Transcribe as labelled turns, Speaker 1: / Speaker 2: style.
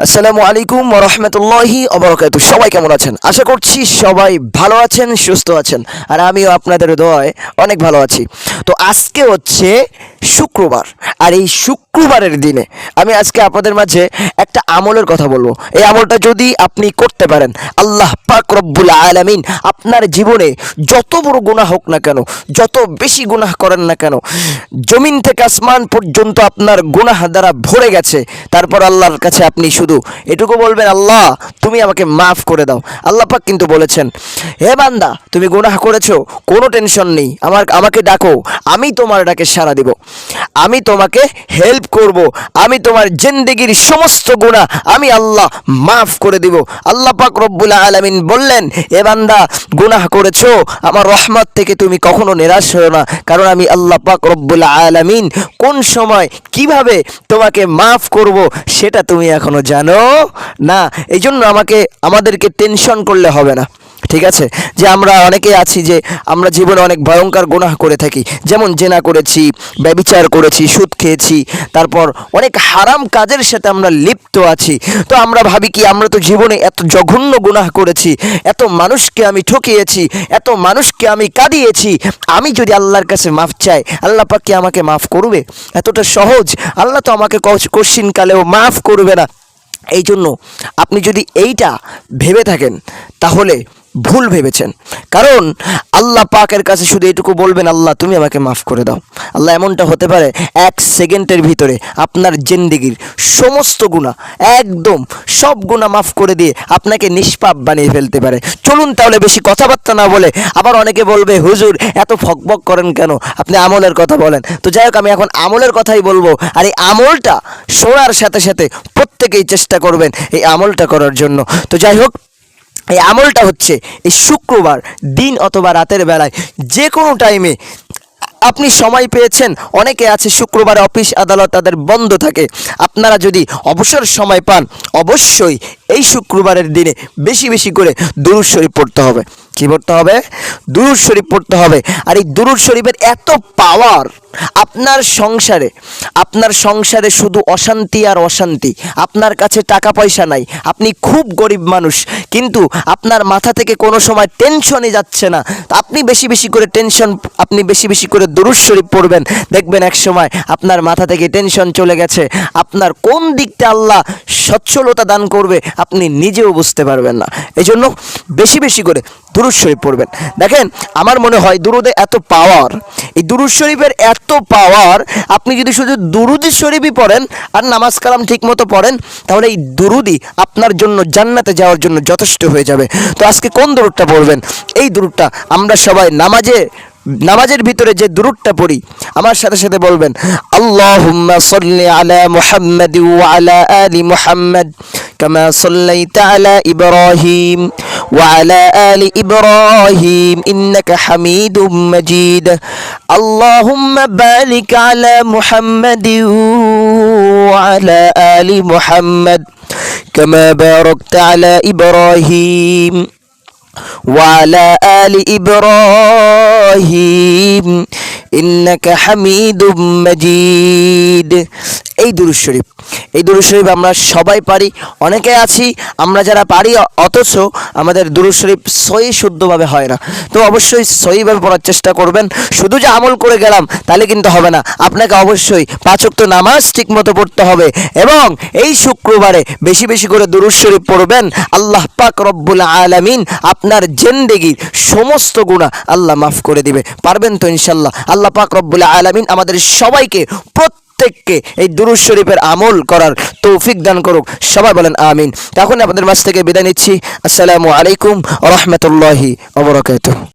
Speaker 1: আসসালামু আলাইকুম ওয়া রাহমাতুল্লাহি ওয়া বারাকাতুহু। সবাই কেমন আছেন? আশা করছি সবাই ভালো আছেন, সুস্থ আছেন, আর আমিও আপনাদের দোয়ায় অনেক ভালো আছি। তো আজকে হচ্ছে শুক্রবার, আর এই শুক্রবারের দিনে আমি আজকে আপনাদের মাঝে একটা আমলের কথা বলবো। এই আমলটা যদি আপনি করতে পারেন, আল্লাহ পাক রব্বুল আলামিন আপনার জীবনে যত বড় গুনাহ হোক না কেন, যত বেশি গুনাহ করেন না কেন, জমিন থেকে আসমান পর্যন্ত আপনার গুনাহ দ্বারা ভরে গেছে, তারপর আল্লাহর কাছে আপনি শুধু এটুকু বলবেন, আল্লাহ তুমি আমাকে মাফ করে দাও। আল্লাহ পাক কিন্তু বলেছেন, হে বান্দা তুমি গুনাহ করেছো, কোনো টেনশন নেই, আমাকে ডাকো, আমি তোমার ডাকে সাড়া দিব, আমি তোমাকে হেল্প করব, আমি তোমার জিন্দেগির সমস্ত গুনাহ আমি আল্লাহ মাফ করে দিব। আল্লাহ পাক রব্বুল আলামিন বললেন, হে বান্দা গুনাহ করেছো, আমার রহমত থেকে তুমি কখনো নিরাশ হও না, কারণ আমি আল্লাহ পাক রব্বুল আলামিন কোন সময় কিভাবে তোমাকে মাফ করব সেটা তুমি এখনো জানো না। এই জন্য আমাদেরকে টেনশন করলে হবে না, ঠিক আছে? যে আমরা অনেকে আছি যে আমরা জীবনে অনেক ভয়ঙ্কর গুনাহ করে থাকি, যেমন জেনা করেছি, ব্যভিচার করেছি, সুদ খেয়েছি, তারপর অনেক হারাম কাজের সাথে আমরা লিপ্ত আছি। তো আমরা ভাবি কি, আমরা তো জীবনে এত জঘন্য গুনাহ করেছি, এত মানুষকে আমি ঠকিয়েছি, এত মানুষকে আমি কাঁদিয়েছি, আমি যদি আল্লাহর কাছে মাফ চাই, আল্লাহ পাক কি আমাকে মাফ করবে? এতটা সহজ? আল্লাহ তো আমাকে কঠিন কালেও মাফ করবে না। এই জন্য আপনি যদি এইটা ভেবে থাকেন তাহলে ভুল ভেবেছেন, কারণ আল্লাহ পাকের কাছে শুধু এটুকু বলবেন, আল্লাহ তুমি আমাকে মাফ করে দাও। আল্লাহ এমনটা হতে পারে 1 সেকেন্ডের ভিতরে আপনার জিন্দেগির সমস্ত গুনাহ, একদম সব গুনাহ মাফ করে দিয়ে আপনাকে নিষ্পাপ বানিয়ে ফেলতে পারে। চলুন তাহলে বেশি কথাবার্তা না বলে, আবার অনেকে বলবে হুজুর এত ফকবক করেন কেন, আপনি আমলের কথা বলেন। তো যাই হোক, আমি এখন আমলের কথাই বলবো, আর এই আমলটা শোনার সাথে সাথে প্রত্যেকেই চেষ্টা করবেন এই আমলটা করার জন্য। তো যাই হোক, এই আমলটা হচ্ছে এই শুক্রবার দিন অথবা রাতের বেলায় যে কোনো টাইমে আপনি সময় পেয়েছেন, অনেকে আছে শুক্রবারে অফিস আদালত তাদের বন্ধ থাকে, আপনারা যদি অবসর সময় পান, অবশ্যই এই শুক্রবারের দিনে বেশি বেশি করে দুরূদ শরীফ পড়তে হবে। কী পড়তে হবে? দুরূদ শরীফ পড়তে হবে। আর এই দুরূদ শরীফের এত পাওয়ার, আপনার সংসারে শুধু অশান্তি আর অশান্তি। আপনার কাছে টাকা পয়সা নাই, আপনি খুব গরিব মানুষ, কিন্তু আপনার মাথা থেকে কোনো সময় টেনশনই যাচ্ছে না, আপনি বেশি বেশি করে দুরূদ শরীফ পড়বেন, দেখবেন এক সময় আপনার মাথা থেকে টেনশন চলে গেছে। আপনার কোন দিকটা আল্লাহ সচ্ছলতা দান করবে আপনি নিজেও বুঝতে পারবেন না। এই জন্য বেশি বেশি করে দুরূদ শরীফ পড়বেন। দেখেন, আমার মনে হয় দুরূদে এত পাওয়ার, এই দুরূদ শরীফের এত পাওয়ার, আপনি যদি শুধু দুরূদ শরীফই পড়েন আর নামাজ কালাম ঠিক মতো পড়েন, তাহলে এই দুরূদই আপনার জন্য জান্নাতে যাওয়ার জন্য যথেষ্ট হয়ে যাবে। তো আজকে কোন দুরূদটা পড়বেন? এই দুরূদটা আমরা সবাই নামাজের ভিতরে যে দুরূদটা পড়ি, আমার সাথে সাথে বলবেন, আল্লাহুম্মা সাল্লি আলা মুহাম্মাদ ওয়া আলা আলি মুহাম্মাদ কামা সাল্লাইতা আলা ইব্রাহিম ওয়া আলা আলি ইব্রাহিম ইন্নাকা হামিদুম মাজিদ। আল্লাহুম্মা বারিক আলা মুহাম্মাদ ওয়া আলা আলি মুহাম্মাদ কামা বারাকতা আলা ইব্রাহিম وعلى آل إبراهيم إنك حميد مجيد। এই দুরূদ শরীফ আমরা সবাই পারি, অনেকে আছি আমরা যারা পারি, অথচ আমাদের দুরূদ শরীফ সহি শুদ্ধভাবে হয় না। তো অবশ্যই সহিভাবে পড়ার চেষ্টা করবেন। শুধু যে আমল করে গেলাম তাহলে কিন্তু হবে না, আপনাকে অবশ্যই 5 ওয়াক্ত নামাজ ঠিকমতো পড়তে হবে, এবং এই শুক্রবারে বেশি বেশি করে দুরূদ শরীফ পড়বেন। আল্লাহ পাক রব্বুল আলামিন আপনার জিন্দেগির সমস্ত গুনাহ আল্লাহ মাফ করে দিবে। পারবেন তো ইনশাআল্লাহ? আল্লাহ পাক রব্বুল আলামিন আমাদের সবাইকে প্রত্যেককে এই দুরূদ শরীফের আমল করার তৌফিক দান করুক। সবাই বলেন আমিন। তখন আপনাদের মাঝ থেকে বিদায় নিচ্ছি। আসসালামু আলাইকুম ওয়া রাহমাতুল্লাহি ওয়া বারাকাতুহু।